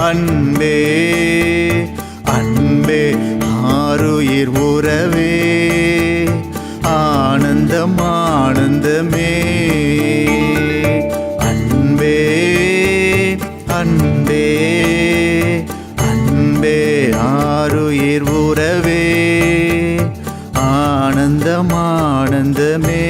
அன்பே அன்பே ஆருயிர் உறவே ஆனந்தம் ஆனந்தமே அன்பே அன்பே அன்பே ஆருயிர் உறவே ஆனந்தம் ஆனந்தமே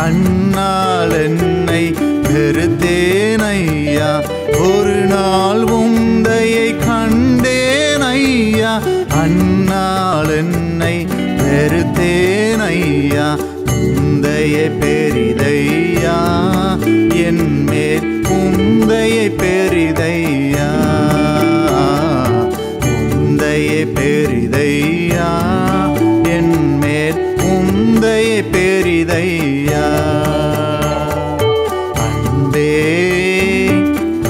அந்நாள் என்னை வெறுத்தேனையா ஒரு நாள் உந்தையை கண்டேனையா அந்நாள் என்னை வெறுத்தேனையா உந்தையை பெரிதையா என் மேல் உந்தையை பெரிதையா உந்தையை பெரிதையா என் மேல் உந்தையை பெரிதையா அன்பே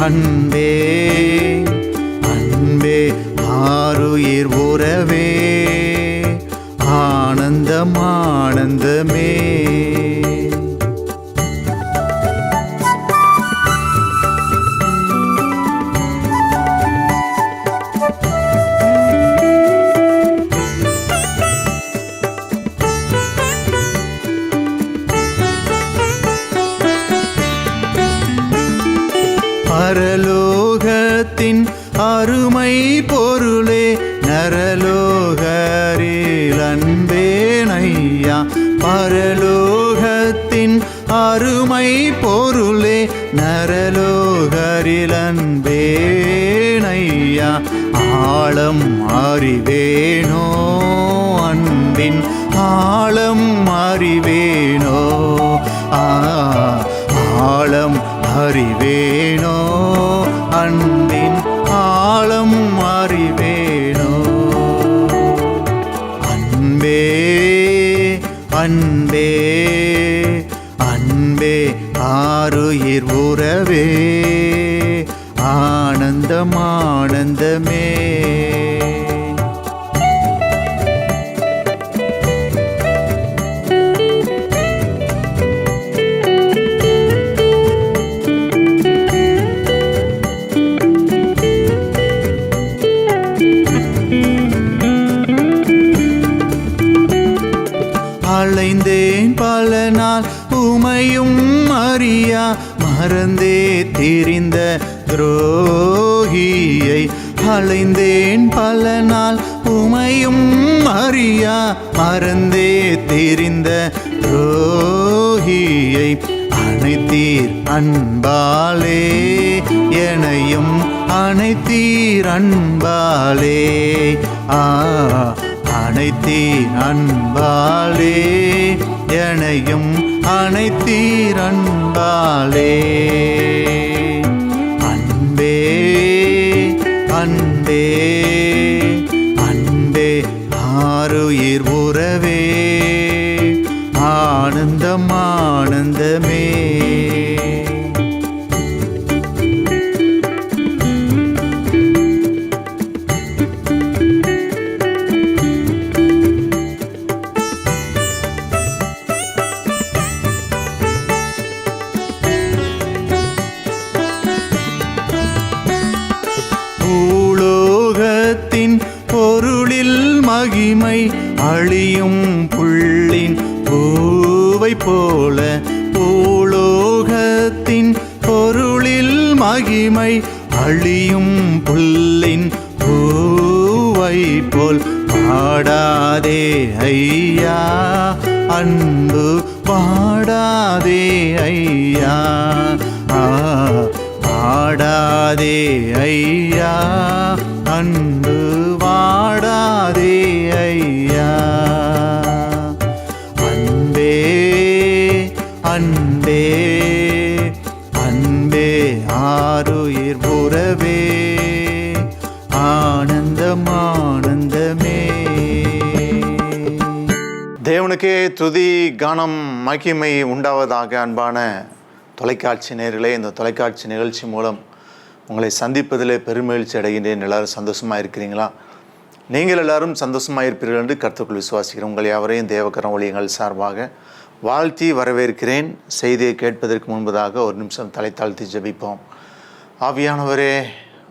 அன்பே அன்பே ஆருயிர் உறவே ஆனந்தம் ஆனந்தமே பரலோகத்தின் அருமை பொருளே நரலோகரில் அன்பேனையா பரலோகத்தின் அருமை பொருளே நரலோகரில் அன்பேனையா ஆழம் அறிவேனோ அன்பின் ஆழம் அறிவேனோ ஆழம் அறிவேனோ அன்பின் ஆழம் அறிவேனோ அன்பே அன்பே அன்பே ஆருயிர் உறவே ஆனந்தம் ஆனந்தமே அலைந்தேன் பல நாள் உமையும் அறியா மறந்தே திரிந்த துரோகியை அலைந்தேன் பல நாள் உமையும் அறியா மறந்தே திரிந்த துரோகியை அனைத்தீர் அன்பாலே எனையும் அனைத்தீர் அன்பாலே அனைத்தீர் அன்பாலே எனையும் அனைத்தீர் அன்பாலே அன்பே அன்பே அன்பே ஆருயிர் உறவே ஆனந்தம் ஆனந்தமே பூலோகத்தின் பொருளில் மகிமை அழியும் புள்ளின் பூவை போல பூலோகத்தின் பொருளில் மகிமை அழியும் புல்லின் பூவை போல் பாடாதே ஐயா அன்பு பாடாதே ஐயா வாடாதே ஐயா அன்பு வாடாதே ஐயா அன்பே அன்பே அன்பே ஆருயிர் உறவே ஆனந்தம் ஆனந்தமே தேவனுக்கே துதி கனம் மகிமை உண்டாவதாக. அன்பான தொலைக்காட்சி நேயர்களே, இந்த தொலைக்காட்சி நிகழ்ச்சி மூலம் உங்களை சந்திப்பதிலே பெருமகிழ்ச்சி அடைகின்றேன். எல்லோரும் சந்தோஷமாக இருக்கிறீங்களா? நீங்கள் எல்லோரும் சந்தோஷமாக இருப்பீர்கள் என்று கர்த்தருக்குள் விசுவாசிக்கிறேன். உங்கள் யாவரையும் தேவக்கரம் ஊழியங்கள் சார்பாக வாழ்த்தி வரவேற்கிறேன். செய்தியை கேட்பதற்கு முன்பதாக ஒரு நிமிஷம் தலை தாழ்த்தி ஜெபிப்போம். ஆவியானவரே,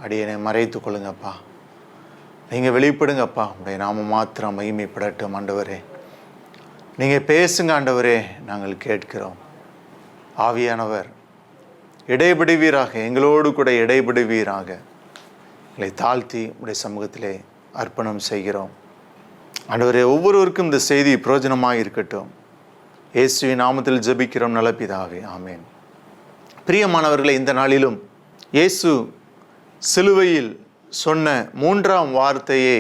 அடியனை மறைத்து கொள்ளுங்கப்பா, நீங்கள் வெளிப்படுங்கப்பா. உடைய நாம மாத்திரம் மகிமைப்படட்டும். ஆண்டவரே, நீங்கள் பேசுங்க ஆண்டவரே, நாங்கள் கேட்கிறோம். ஆவியானவர் இடைபடுவீராக, எங்களோடு கூட இடைபடுவீராக. எங்களை தாழ்த்தி உடைய சமூகத்திலே அர்ப்பணம் செய்கிறோம். ஆண்டவரே, ஒவ்வொருவருக்கும் இந்த செய்தி பிரயோஜனமாக இருக்கட்டும். இயேசுவின் நாமத்தில் ஜெபிக்கிறோம் நல்ல பிதாவே, ஆமேன். பிரியமானவர்களே, இந்த நாளிலும் இயேசு சிலுவையில் சொன்ன 3ஆம் வார்த்தையை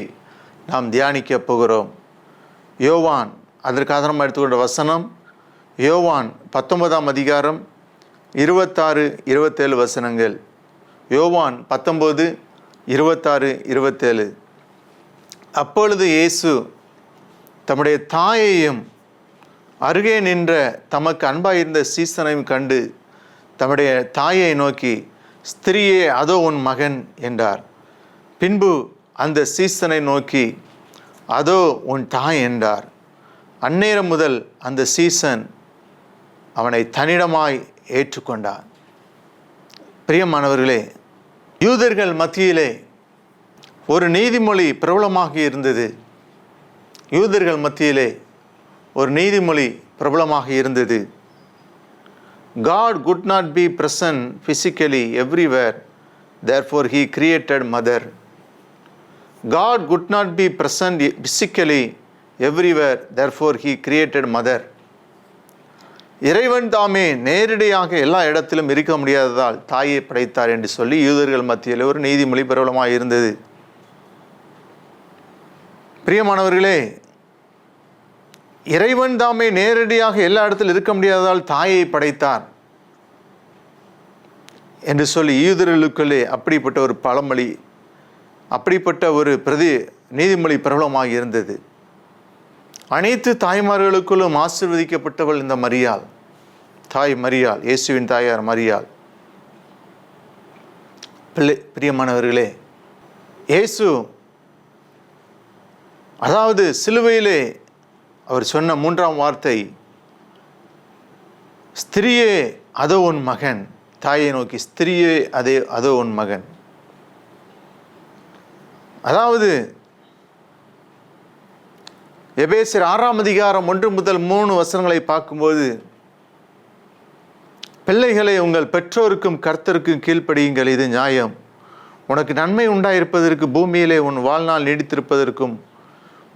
நாம் தியானிக்க போகிறோம். யோவான், அதற்கு ஆதாரமாக எடுத்துக்கொண்ட வசனம் யோவான் 19ஆம் அதிகாரம் 26-27 வசனங்கள். யோவான் 19:26-27. அப்பொழுது இயேசு தம்முடைய தாயையும் அருகே நின்ற தமக்கு அன்பாயிருந்த சீசனையும் கண்டு தம்முடைய தாயை நோக்கி, ஸ்திரியே, அதோ உன் மகன் என்றார். பின்பு அந்த சீசனை நோக்கி, அதோ உன் தாய் என்றார். அந்நேரம் முதல் அந்த சீசன் அவனை தன்னிடமாய் ஏற்றுக்கொண்டார். பிரியமானவர்களே, யூதர்கள் மத்தியிலே ஒரு நீதிமொழி பிரபலமாக இருந்தது. யூதர்கள் மத்தியிலே ஒரு நீதிமொழி பிரபலமாக இருந்தது. God could not be present physically everywhere, therefore he created mother. God could not be present physically everywhere, therefore he created mother. இறைவன் தாமே நேரடியாக எல்லா இடத்திலும் இருக்க முடியாததால் தாயை படைத்தார் என்று சொல்லி யூதர்கள் மத்தியில் ஒரு நீதிமொழி பிரபலமாக இருந்தது. பிரியமானவர்களே, இறைவன் தாமே நேரடியாக எல்லா இடத்திலும் இருக்க முடியாததால் தாயை படைத்தார் என்று சொல்லி யூதர்களுக்குள்ளே அப்படிப்பட்ட ஒரு பழமொழி, அப்படிப்பட்ட ஒரு நீதிமொழி பிரபலமாக இருந்தது. அனைத்து தாய்மார்களுக்குள்ளும் ஆசீர்வதிக்கப்பட்டவள் இந்த மரியாள், தாய் மரியாள், இயேசுவின் தாயார் மரியாள். பிரியமானவர்களே, இயேசு அதாவது சிலுவையிலே அவர் சொன்ன 3ஆம் வார்த்தை, ஸ்திரியே, அதோ உன் மகன். தாயை நோக்கி, ஸ்திரியே, அதோ உன் மகன். அதாவது எபேசியர் 6ஆம் அதிகாரம் 1-3 வசனங்களை பார்க்கும்போது, பிள்ளைகளை உங்கள் பெற்றோருக்கும் கர்த்தருக்கும் கீழ்ப்படியுங்கள், இது நியாயம். உனக்கு நன்மை உண்டாயிருப்பதற்கு பூமியிலே உன் வாழ்நாள் நீடித்திருப்பதற்கும்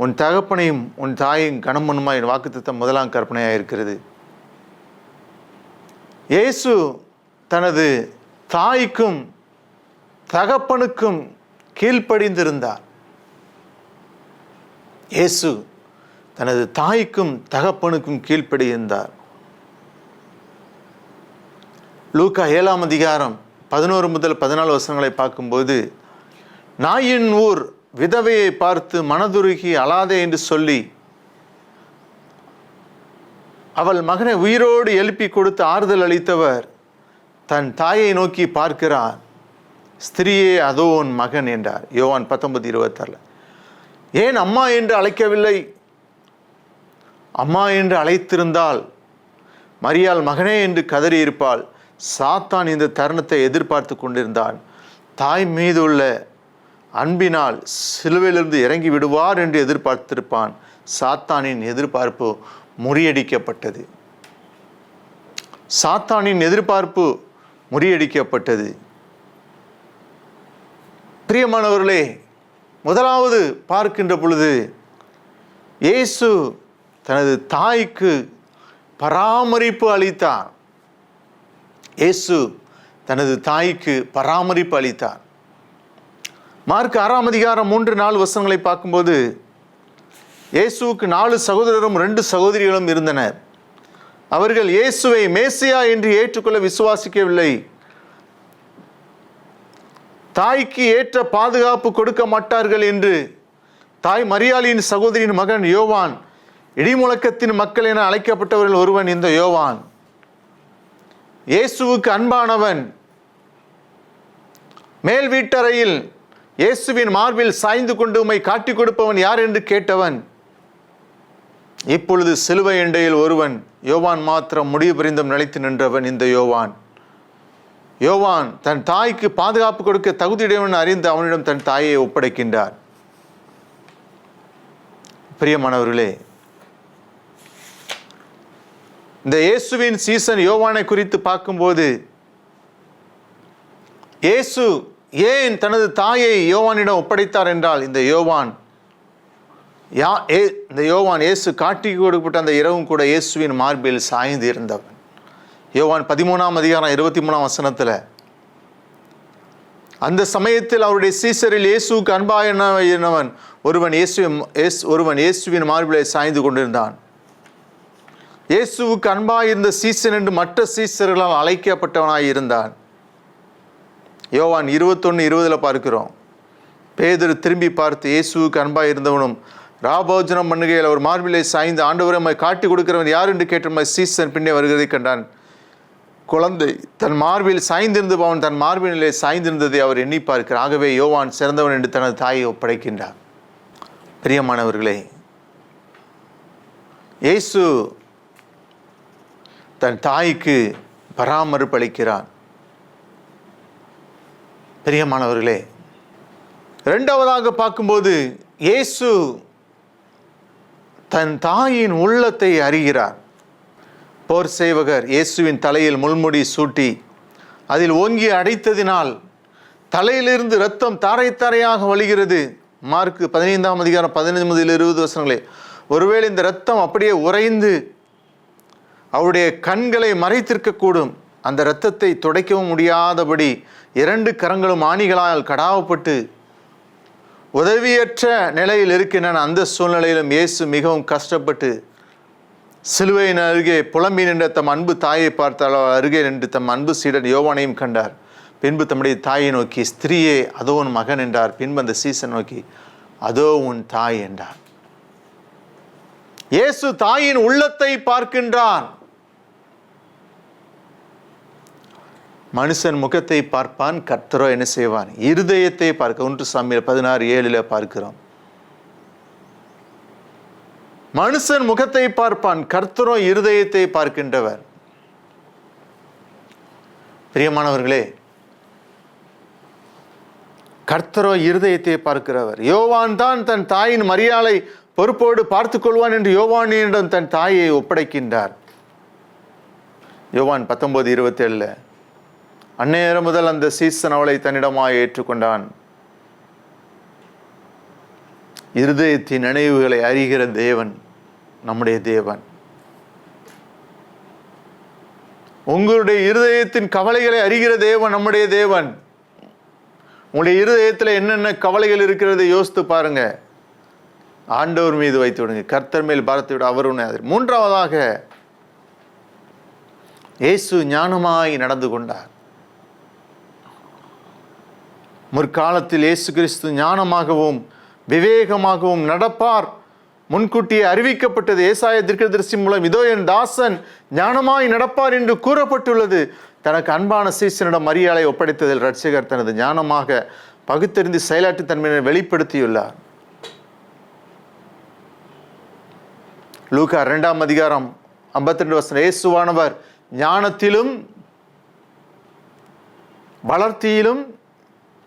உன் தகப்பனையும் உன் தாயும் கனமனுமாய் வாக்குத்தத்தம் 1ஆம் கற்பனையாக இருக்கிறது. இயேசு தனது தாய்க்கும் தகப்பனுக்கும் கீழ்ப்படிந்திருந்தார். இயேசு தனது தாய்க்கும் தகப்பனுக்கும் கீழ்ப்படிந்தார். லூக்கா 7ஆம் அதிகாரம் 11-14 வசனங்களை பார்க்கும்போது, நாயின் ஊர் விதவையை பார்த்து மனதுருகி அழாதே என்று சொல்லி அவள் மகனை உயிரோடு எழுப்பி கொடுத்து ஆறுதல் அளித்தவர் தன் தாயை நோக்கி பார்க்கிறார். ஸ்திரியே, அதோ உன் மகன் என்றார். யோவான் 19:26. ஏன் அம்மா என்று அழைக்கவில்லை? அம்மா என்று அழைத்திருந்தால் மரியாள் மகனே என்று கதறியிருப்பாள். சாத்தான் இந்த தருணத்தை எதிர்பார்த்து கொண்டிருந்தான். தாய் மீது உள்ள அன்பினால் சிலுவையிலிருந்து இறங்கி விடுவார் என்று எதிர்பார்த்திருப்பான். சாத்தானின் எதிர்பார்ப்பு முறியடிக்கப்பட்டது. சாத்தானின் எதிர்பார்ப்பு முறியடிக்கப்பட்டது. பிரியமானவர்களே, முதலாவது பார்க்கின்ற பொழுது இயேசு தனது தாய்க்கு பராமரிப்பு அளித்தார். இயேசு தனது தாய்க்கு பராமரிப்பு அளித்தார். மார்க் 6ஆம் அதிகாரம் 3-4 வசனங்களை பார்க்கும்போது, இயேசுவுக்கு 4 சகோதரரும் 2 சகோதரிகளும் இருந்தனர். அவர்கள் இயேசுவை மேசியா என்று ஏற்றுக்கொள்ள விசுவாசிக்கவில்லை. தாய்க்கு ஏற்ற பாதுகாப்பு கொடுக்க மாட்டார்கள் என்று தாய் மரியாளின் சகோதரியின் மகன் யோவான் இடிமுழக்கத்தின் மக்கள் என அழைக்கப்பட்டவர்கள் ஒருவன் இந்த யோவான். இயேசுவுக்கு அன்பானவன். மேல் வீட்டறையில் இயேசுவின் மார்பில் சாய்ந்து கொண்டு உம்மை காட்டிக் கொடுப்பவன் யார் என்று கேட்டவன். இப்பொழுது சிலுவை எண்டையில் ஒருவன், யோவான் மாத்திரம் முடிவு பரிந்தும் நிலைத்து நின்றவன் இந்த யோவான். யோவான் தன் தாய்க்கு பாதுகாப்பு கொடுக்க தகுதியுடையவன் அறிந்து அவனிடம் தன் தாயை ஒப்படைக்கின்றார். பிரியமானவர்களே, இந்த இயேசுவின் சீசன் யோவானை குறித்து பார்க்கும்போது, இயேசு ஏன் தனது தாயை யோவானிடம் ஒப்படைத்தார் என்றால், இந்த யோவான் இயேசு காட்டி கொடுக்கப்பட்ட அந்த இரவும் கூட இயேசுவின் மார்பில் சாய்ந்து இருந்தவன். யோவான் 13ஆம் அதிகாரம் 23ஆம் வசனத்தில், அந்த சமயத்தில் அவருடைய சீசரில் இயேசுவுக்கு அன்பானவன் ஒருவன் இயேசுவின் மார்பிலே சாய்ந்து கொண்டிருந்தான். இயேசுவுக்கு அன்பாயிருந்த சீசன் என்று மற்ற சீசர்களால் அழைக்கப்பட்டவனாய் இருந்தான். யோவான் 21:20 பார்க்கிறோம். பேதுரு திரும்பி பார்த்து, இயேசுவுக்கு அன்பாய் இருந்தவனும் ராபோஜனம் பண்ணுகையில் அவர் மார்பிலே சாய்ந்து, ஆண்டவரை நம்மை காட்டி கொடுக்கிறவன் யார் என்று கேட்ட சீசன் பின்னே வருகிறதை கண்டான். குழந்தை தன் மார்பில் சாய்ந்திருந்து அவன் தன் மார்பினிலே சாய்ந்திருந்ததை அவர் எண்ணி பார்க்கிறார். ஆகவே யோவான் சிறந்தவன் என்று தனது தாயை ஒப்படைக்கின்றார். பிரியமானவர்களே, இயேசு தன் தாய்க்கு பராமரிப்பு அளிக்கிறான். பிரியமானவர்களே, இரண்டாவதாக பார்க்கும்போது இயேசு தன் தாயின் உள்ளத்தை அறிகிறார். போர் சேவகர் இயேசுவின் தலையில் முள்முடி சூட்டி அதில் ஓங்கி அடைத்ததினால் தலையிலிருந்து இரத்தம் தாரை தாரையாக வழிகிறது. மார்க்கு 15ஆம் அதிகாரம் 15 முதல் 20 வசனங்களே. ஒருவேளை இந்த இரத்தம் அப்படியே உறைந்து அவருடைய கண்களை மறைத்திருக்கக்கூடும். அந்த இரத்தத்தை துடைக்கவும் முடியாதபடி 2 கரங்களும் ஆணிகளால் கடாவப்பட்டு உதவியற்ற நிலையில் இருக்கின்றன. அந்த சூழ்நிலையிலும் இயேசு மிகவும் கஷ்டப்பட்டு சிலுவையின் அருகே புலம்பி நின்ற தம் அன்பு தாயை பார்த்தால் அருகே நின்று தம் அன்பு சீடன் யோவானையும் கண்டார். பின்பு தம்முடைய தாயை நோக்கி, ஸ்திரீயே அதோ உன் மகன் என்றார். பின்பு அந்த சீசன் நோக்கி, அதோ உன் தாய் என்றார். இயேசு தாயின் உள்ளத்தை பார்க்கின்றான். மனுஷன் முகத்தை பார்ப்பான், கர்த்தரோ என்ன செய்வான்? இருதயத்தை பார்க்க 1 சாமுவேல் 16:7 பார்க்கிறோம். மனுஷன் முகத்தை பார்ப்பான், கர்த்தரோ இருதயத்தை பார்க்கின்றவர். பிரியமானவர்களே, கர்த்தரோ இருதயத்தை பார்க்கிறவர். யோவான் தான் தன் தாயின் மரியாதை பொறுப்போடு பார்த்துக் கொள்வான் என்று யோவானிடம் தன் தாயை ஒப்படைக்கின்றார். யோவான் 19:27, அந்நேரம் முதல் அந்த சீசன் அவளை தன்னிடமாய் ஏற்றுக்கொண்டான். இருதயத்தின் நினைவுகளை அறிகிற தேவன் நம்முடைய தேவன். உங்களுடைய இருதயத்தின் கவலைகளை அறிகிற தேவன் நம்முடைய தேவன். உங்களுடைய இருதயத்தில் என்னென்ன கவலைகள் இருக்கிறது யோசித்து பாருங்க. ஆண்டவர் மீது வைத்து விடுங்க. கர்த்தர் மேல் பாரத்தை விட அவர் உன்னை. மூன்றாவதாக, இயேசு ஞானமாய் நடந்து கொண்டார். முற்காலத்தில் இயேசு கிறிஸ்து ஞானமாகவும் விவேகமாகவும் நடப்பார். முன்கூட்டியே அறிவிக்கப்பட்டது. ஏசாயா தீர்க்கதரிசி மூலம், இதோ என் தாசன் ஞானமாய் நடப்பார் என்று கூறப்பட்டுள்ளது. தனக்கு அன்பான சீசனிடம் மரியாதை ஒப்படைத்ததில் இரட்சகர் தனது ஞானமாக பகுத்தறிந்து செயலாற்று தன்மையை வெளிப்படுத்தியுள்ளார். லூக்கா 2ஆம் அதிகாரம் 52 வசனம், இயேசுவானவர் ஞானத்திலும் வளர்த்தியிலும்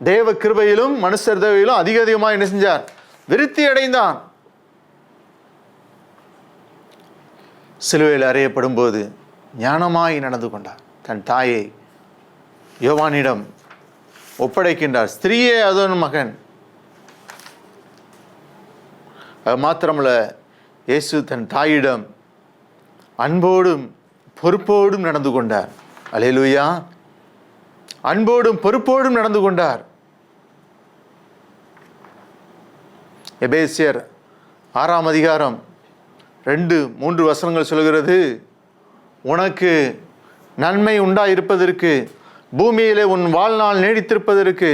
தேவ கிருபையிலும் மனுஷர் தேவையிலும் அதிகமாக என்ன செஞ்சார்? விருத்தி அடைந்தான். சிலுவையில் அறையப்படும் போது ஞானமாய் நடந்து கொண்டார். தன் தாயை யோவானிடம் ஒப்படைக்கின்றார். ஸ்திரீயே அதோன் மகன். அது மாத்திரமல்ல, இயேசு தன் தாயிடம் அன்போடும் பொறுப்போடும் நடந்து கொண்டார். அல்லேலூயா. அன்போடும் பொறுப்போடும் நடந்து கொண்டார். எபேசியர் 6ஆம் அதிகாரம் 2-3 வசனங்கள் சொல்கிறது, உனக்கு நன்மை உண்டாயிருப்பதற்கு, பூமியிலே உன் வாழ்நாள் நீடித்திருப்பதற்கு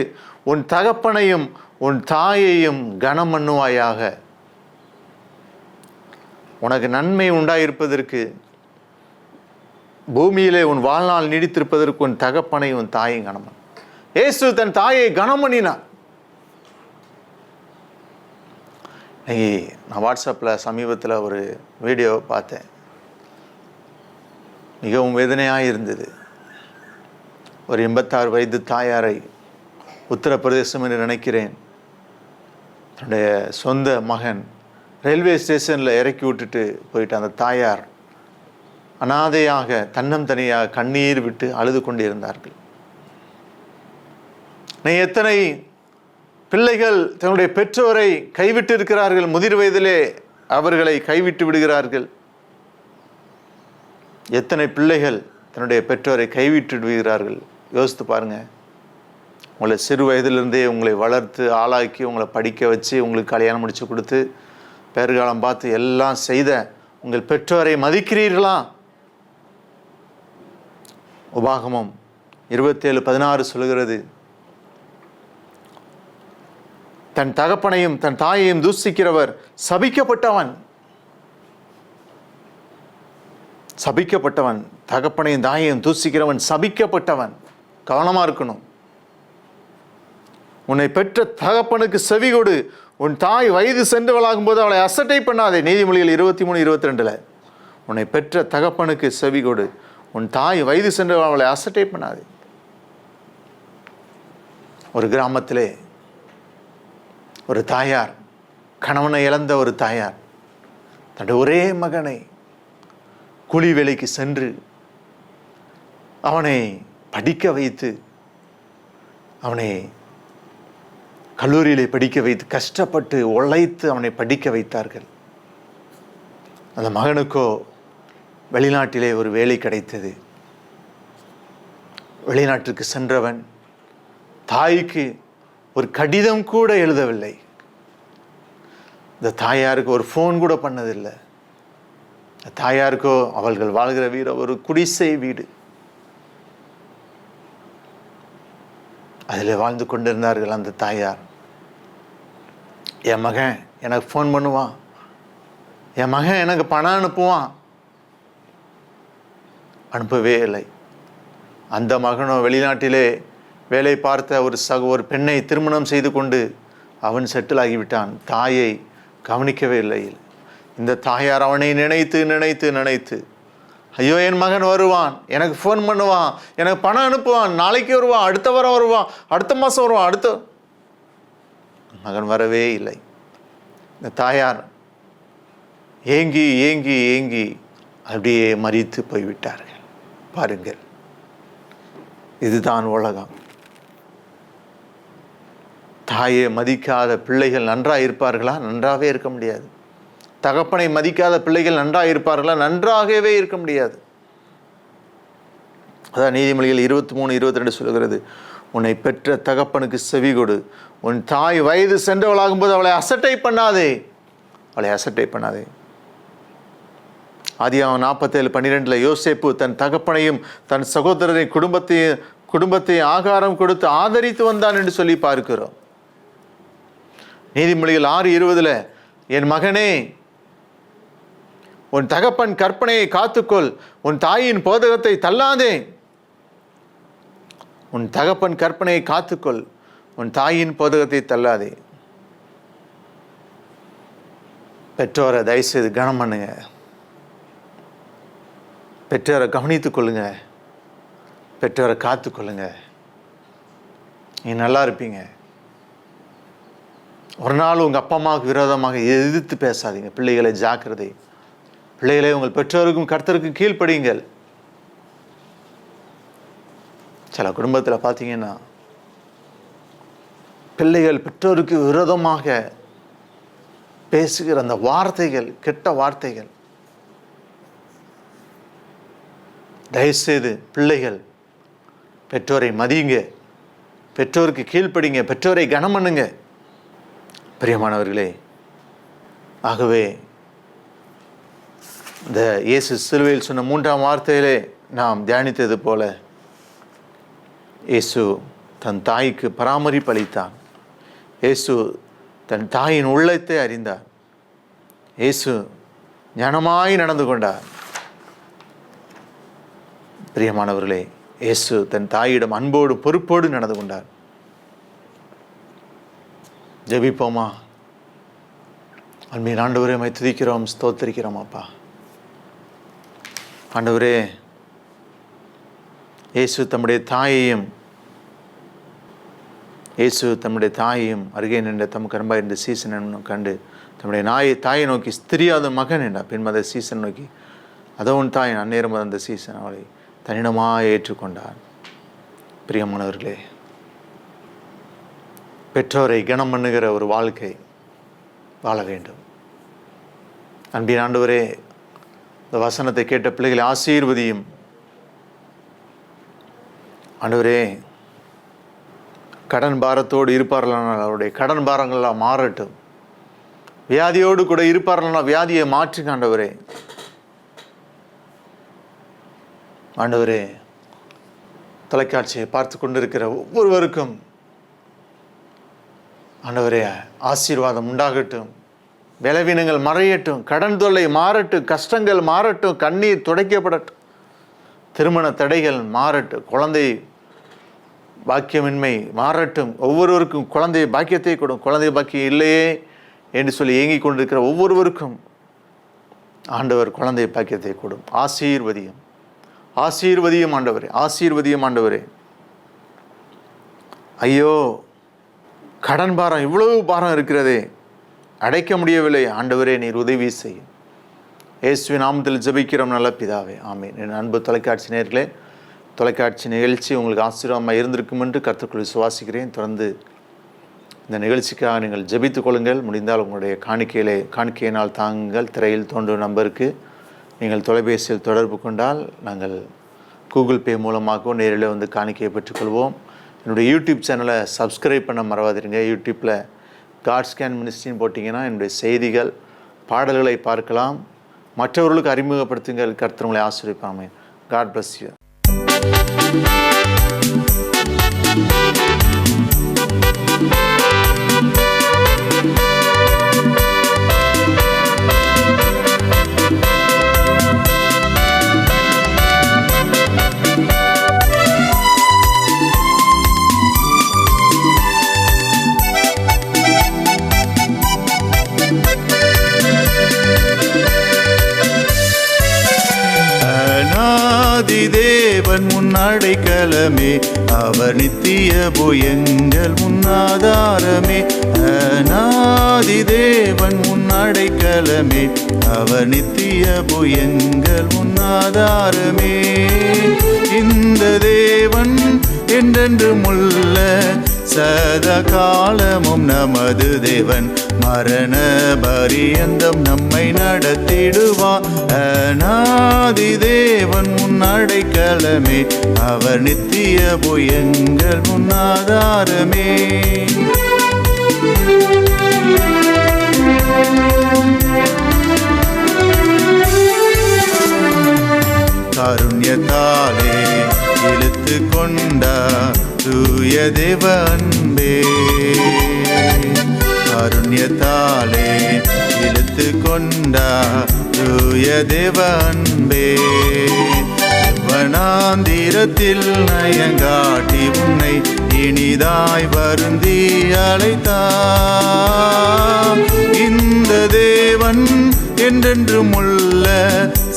உன் தகப்பனையும் உன் தாயையும் கனம் பண்ணுவாயாக. உனக்கு நன்மை உண்டாயிருப்பதற்கு, பூமியிலே உன் வாழ்நாள் நீடித்திருப்பதற்கு உன் தகப்பனை உன் தாயை கனமன். இயேசு தன் தாயை கனம் பண்ணினார். இன்னைக்கு நான் வாட்ஸ்அப்பில் சமீபத்தில் ஒரு வீடியோ பார்த்தேன். மிகவும் வேதனையாக இருந்தது. ஒரு 86 வயது தாயாரை, உத்தரப்பிரதேசம் என்று நினைக்கிறேன், தன்னுடைய சொந்த மகன் ரயில்வே ஸ்டேஷனில் இறக்கி விட்டுட்டு போயிட்டு அந்த தாயார் அனாதையாக தன்னம் தனியாக கண்ணீர் விட்டு அழுது கொண்டிருந்தார்கள். எத்தனை பிள்ளைகள் தன்னுடைய பெற்றோரை கைவிட்டு இருக்கிறார்கள். முதிர் வயதிலே அவர்களை கைவிட்டு விடுகிறார்கள். எத்தனை பிள்ளைகள் தன்னுடைய பெற்றோரை கைவிட்டு விடுகிறார்கள். யோசித்து பாருங்க. உங்களை சிறு வயதிலிருந்தே உங்களை வளர்த்து ஆளாக்கி உங்களை படிக்க வச்சு உங்களுக்கு கல்யாணம் முடிச்சு கொடுத்து பேறுகாலம் பார்த்து எல்லாம் செய்த உங்கள் பெற்றோரை மதிக்கிறீர்களா? உபாகமம் 27:16 சொல்கிறது, தன் தகப்பனையும் தன் தாயையும் தூசிக்கிறவர் சபிக்கப்பட்டவன். சபிக்கப்பட்டவன். தகப்பனையும் தாயையும் தூசிக்கிறவன் சபிக்கப்பட்டவன். கவனமாக இருக்கணும். உன்னை பெற்ற தகப்பனுக்கு செவி கொடு. உன் தாய் வயது சென்றவளாகும் போது அவளை அசட்டை பண்ணாதே. நீதிமொழிகள் 23:22. உன்னை பெற்ற தகப்பனுக்கு செவி கொடு. உன் தாய் வயது சென்றவள் அவளை அசட்டை பண்ணாதே. ஒரு கிராமத்திலே ஒரு தாயார், கணவனை இழந்த ஒரு தாயார், தன்னுடைய ஒரே மகனை கூலி வேலைக்கு சென்று அவனை படிக்க வைத்து, அவனை கல்லூரியிலே படிக்க வைத்து, கஷ்டப்பட்டு உழைத்து அவனை படிக்க வைத்தார்கள். அந்த மகனுக்கோ வெளிநாட்டிலே ஒரு வேலை கிடைத்தது. வெளிநாட்டுக்கு சென்றவன் தாய்க்கு ஒரு கடிதம் கூட எழுதவில்லை. இந்த தாயாருக்கு ஒரு ஃபோன் கூட பண்ணதில்லை. தாயாருக்கோ அவர்கள் வாழ்கிற வீடு ஒரு குடிசை வீடு. அதில் வாழ்ந்து கொண்டிருந்தார்கள். அந்த தாயார், என் மகன் எனக்கு ஃபோன் பண்ணுவான், என் மகன் எனக்கு பணம் அனுப்புவான். அனுப்பவே இல்லை. அந்த மகனோ வெளிநாட்டிலே வேலை பார்த்த ஒரு பெண்ணை திருமணம் செய்து கொண்டு அவன் செட்டில் ஆகிவிட்டான். தாயை கவனிக்கவே இல்லை. இந்த தாயார் அவனை நினைத்து நினைத்து நினைத்து, ஐயோ என் மகன் வருவான், எனக்கு ஃபோன் பண்ணுவான், எனக்கு பணம் அனுப்புவான், நாளைக்கு வருவான், அடுத்த வாரம் வருவான், அடுத்த மாதம் வருவான், அடுத்த மகன் வரவே இல்லை. இந்த தாயார் ஏங்கி ஏங்கி ஏங்கி அப்படியே மரித்து போய்விட்டார்கள். பாருங்கள், இதுதான் உலகம். தாயை மதிக்காத பிள்ளைகள் நன்றாக இருப்பார்களா? நன்றாகவே இருக்க முடியாது. தகப்பனை மதிக்காத பிள்ளைகள் நன்றாக இருப்பார்களா? நன்றாகவே இருக்க முடியாது. அதான் நீதிமொழிகள் 23:22 சொல்கிறது, உன்னை பெற்ற தகப்பனுக்கு செவி கொடு. உன் தாய் வயது சென்றவளாகும் போது அவளை அசட்டை பண்ணாதே. அவளை அசட்டை பண்ணாதே. ஆதியாகமம் 47:12 யோசேப்பு தன் தகப்பனையும் தன் சகோதரரை குடும்பத்தை ஆகாரம் கொடுத்து ஆதரித்து வந்தான் என்று சொல்லி பார்க்கிறோம். நீதிமொழிகள் 6:20 என் மகனே, உன் தகப்பன் கற்பனையை காத்துக்கொள், உன் தாயின் போதகத்தை தள்ளாதே. உன் தகப்பன் கற்பனையை காத்துக்கொள், உன் தாயின் போதகத்தை தள்ளாதே. பெற்றோரை தயவுசெய்து கனம் பண்ணுங்க. பெற்றோரை கவனித்துக் கொள்ளுங்க. பெற்றோரை காத்துக்கொள்ளுங்க. நீ நல்லா இருப்பீங்க. ஒரு நாள் உங்கள் அப்பா அம்மாவுக்கு விரோதமாக எதிர்த்து பேசாதீங்க. பிள்ளைகளை ஜாக்கிரதை. பிள்ளைகளை உங்கள் பெற்றோருக்கும் கர்த்தருக்கும் கீழ்ப்படியுங்கள். சில குடும்பத்தில் பார்த்தீங்கன்னா பிள்ளைகள் பெற்றோருக்கு விரோதமாக பேசுகிற அந்த வார்த்தைகள், கெட்ட வார்த்தைகள். தயவுசெய்து பிள்ளைகள் பெற்றோரை மதியுங்க, பெற்றோருக்கு கீழ்ப்படிங்க, பெற்றோரை கனம் பண்ணுங்க. பிரியமானவர்களே, ஆகவே இந்த இயேசு சிலுவையில் சொன்ன 3ஆம் வார்த்தையிலே நாம் தியானித்தது போல, இயேசு தன் தாய்க்கு பராமரிப்பு அளித்தான். இயேசு தன் தாயின் உள்ளத்தை அறிந்தார். இயேசு ஞானமாய் நடந்து கொண்டார். பிரியமானவர்களே, இயேசு தன் தாயிடம் அன்போடு பொறுப்போடு நடந்து கொண்டார். ஜெபிப்போமா? அன்பின் ஆண்டவரே, உம்மை துதிக்கிறோம், ஸ்தோத்திரிக்கிறோம் அப்பா. ஆண்டவரே, இயேசு தம்முடைய தாயையும் அருகே நின்ற தமக்கு அன்பா இருந்த சீசன் கண்டு தம்முடைய தாயை நோக்கி, ஸ்திரியாத மகன் என்றார். பின்மத சீசன் நோக்கி, அதோ உன் தாய் அந்நேரம் அந்த சீசன் அவளை தனிடமாக ஏற்றுக்கொண்டார். பிரியமானவர்களே, பெற்றோரை கனம் பண்ணுகிற ஒரு வாழ்க்கை வாழ வேண்டும். அன்பின் ஆண்டவரே, இந்த வசனத்தை கேட்ட பிள்ளைகளை ஆசீர்வதியும். ஆண்டவரே, கடன் பாரத்தோடு இருப்பார்களானால் அவருடைய கடன் பாரங்கள்லாம் மாறட்டும். வியாதியோடு கூட இருப்பார்களானால் வியாதியை மாற்றுங்க ஆண்டவரே. ஆண்டவரே, தொலைக்காட்சியை பார்த்து கொண்டிருக்கிற ஒவ்வொருவருக்கும் ஆண்டவரே ஆசீர்வாதம் உண்டாகட்டும். பலவீனங்கள் மறையட்டும், கடன் தொல்லை மாறட்டும், கஷ்டங்கள் மாறட்டும், கண்ணீர் துடைக்கப்படட்டும், திருமண தடைகள் மாறட்டும், குழந்தை பாக்கியமின்மை மாறட்டும். ஒவ்வொருவருக்கும் குழந்தை பாக்கியத்தை கொடும். குழந்தை பாக்கியம் இல்லையே என்று சொல்லி ஏங்கிக் கொண்டிருக்கிற ஒவ்வொருவருக்கும் ஆண்டவர் குழந்தை பாக்கியத்தை கொடும். ஆசீர்வதியும், ஆசீர்வதியும் ஆண்டவரே, ஆசீர்வதியும் ஆண்டவரே. ஐயோ, கடன் பாரம், இவ்வளவு பாரம் இருக்கிறதே, அடைக்க முடியவில்லை. ஆண்டவரே, நீர் உதவி செய்யும். இயேசுவின் நாமத்தில் ஜெபிக்கிறோம் நல்ல பிதாவே, ஆமென். என் அன்பு தொலைக்காட்சி நேயர்களே, தொலைக்காட்சி நிகழ்ச்சி உங்களுக்கு ஆசீர்வாதமாக இருந்திருக்கும் என்று கர்த்தருக்குள் விசுவாசிக்கிறேன். தொடர்ந்து இந்த நிகழ்ச்சிக்காக நீங்கள் ஜெபித்துக் கொள்ளுங்கள். முடிந்தால் உங்களுடைய காணிக்கையினால் தாங்குங்கள். திரையில் தோன்றும் நம்பருக்கு நீங்கள் தொலைபேசியில் தொடர்பு கொண்டால் நாங்கள் கூகுள் பே மூலமாகவும் நேரில் வந்து காணிக்கையை பெற்றுக்கொள்வோம். என்னுடைய யூடியூப் சேனலை சப்ஸ்கிரைப் பண்ண மறவாதிருங்க. யூடியூப்பில் காட் ஸ்கேன் மினிஸ்ட்ரின்னு போட்டிங்கன்னா என்னுடைய செய்திகள், பாடல்களை பார்க்கலாம். மற்றவர்களுக்கு அறிமுகப்படுத்துங்கள். கர்த்தர் உங்களை ஆசீர்வதிப்பாமே. God bless you. தேவன் முன்னடைக்கலமே, அவர் நித்திய புயங்கள் முன்னாதாரமே. அநாதி தேவன் முன்னடைக்கலமே, அவர் நித்திய புயங்கள் முன்னாதாரமே. இந்த தேவன் என்றென்றும் உள்ள சதா காலமும் நமது தேவன், மரண பரியந்தம் நம்மை நடத்திடுவார். அநாதி தேவன் முன்னடைக்கலமே, அவர் நித்திய புயங்கள் முன்னாதாரமே. காருண்யத்தாலே இழுத்து கொண்டார் தூய தேவ அன்பே, காருண்யத்தாலே இழுத்து கொண்டார் தூய தேவ அன்பே. வனாந்திரத்தில் நயங்காட்டி உன்னை இனிதாய் வருந்தி அழைத்தார். இந்த தேவன் என்றென்றும் உள்ள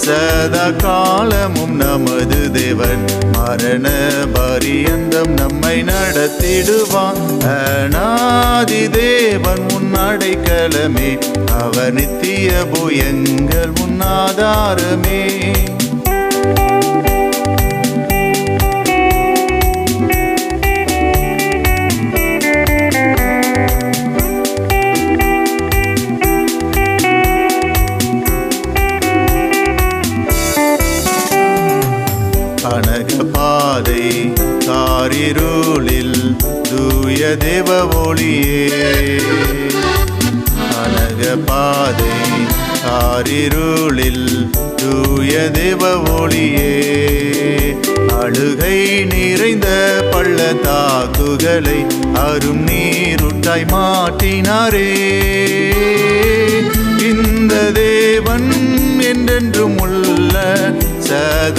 சதா காலமும் நமது தேவன், மரண பரியந்தம் நம்மை நடத்திடுவான். அநாதி தேவன் முன்னடைக்கலமே, அவர் நித்திய புயங்கள் முன்னாதாரமே. பாதை காரிருளில் தூய தேவ ஒளியே, அனக பாதை காரிருளில் தூய தேவ ஒளியே. அழுகை நிறைந்த பள்ளத்தாக்குகளை அரும் நீருட்டாய் மாற்றினாரே. இந்த தேவன்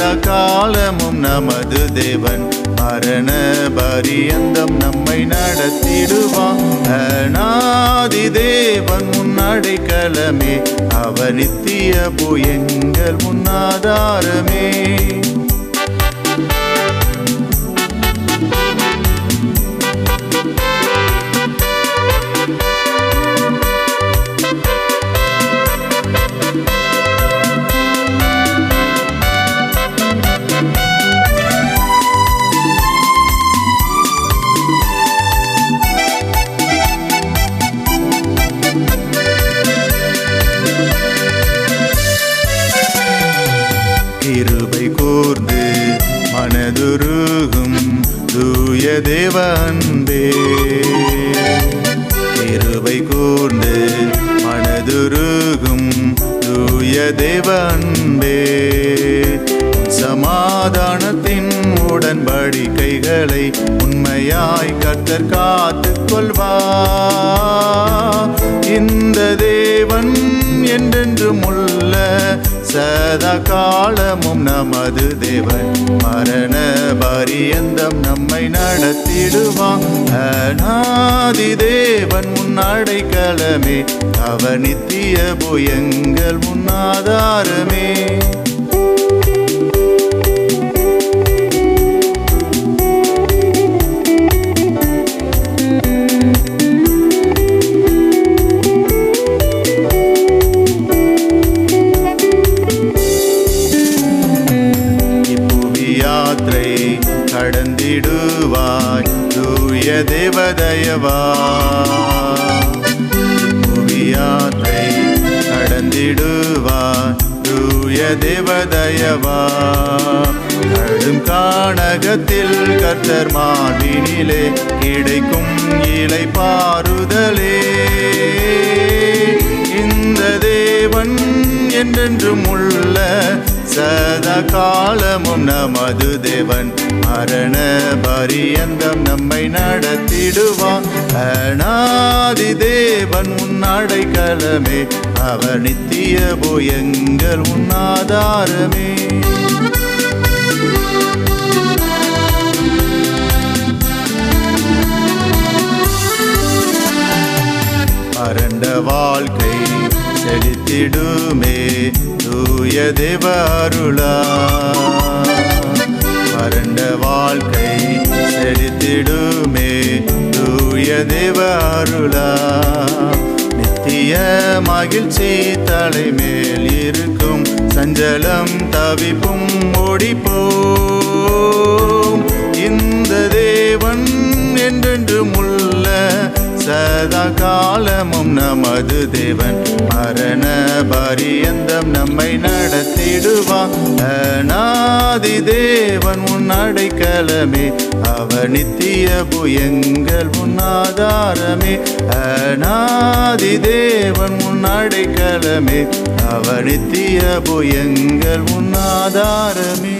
சதா காலமும் நமது தேவன் மரண பரியந்தம் நம்மை நடத்திடுவான். அநாதி தேவன் முன்னடைக்கலமே, அவர் நித்திய புயங்கள் முன்னாதாரமே. கிருபை கூர்ந்து மனதுருகும் தூய தேவ அன்பே, கிருபை கூர்ந்து மனதுருகும் தூய தேவ அன்பே, சமாதானத்தின் உடன்படிக்கைகளை உண்மையாய் கர்த்தர் காத்துக் கொள்வார். இந்த தேவன் என்றென்றும் உள்ள சதா காலமும் நமது தேவன் மரண பரியந்தம் நம்மை நடத்திடுவான். அநாதி தேவன் முன்னடைக்கலமே, அவர் நித்திய புயங்கள் முன்னாதாரமே. கடந்திடுவாய் தூய தேவதயவா, புவியாற்றை கடந்திடுவாய் தூய தேவதயவா. கடும் கானகத்தில் கர்த்தர் மார்பினிலே கிடைக்கும் இலை பாருதலே, இந்த தேவன் என்றென்றும் உள்ள சதா காலமும் நமது தேவன் மரண பரியந்தம் நம்மை நடத்திடுவான். அநாதி தேவன் முன்னடைக்கலமே, அவர் நித்திய புயங்கள் முன்னாதாரமே. வறண்ட வாழ்க்கை செழித்திடுமே தூய தேவ அருளா, வறண்ட வாழ்க்கை செழித்திடுமே தூய தேவ அருளா. நித்திய மகிழ்ச்சி தலைமேல் இருக்கும், சஞ்சலம் தவிப்பும் ஓடிப்போம். இந்த தேவன் என்றென்றும் உள்ள சதா காலமும் நமது தேவன் மரண பரியந்தம் நம்மை நடத்திடுவான். அநாதி தேவன் முன்னடைக்கலமே, அவர் நித்திய புயங்கள் முன்னாதாரமே. அநாதி தேவன் முன்னடைக்கலமே, அவர் நித்திய புயங்கள் முன்னாதாரமே.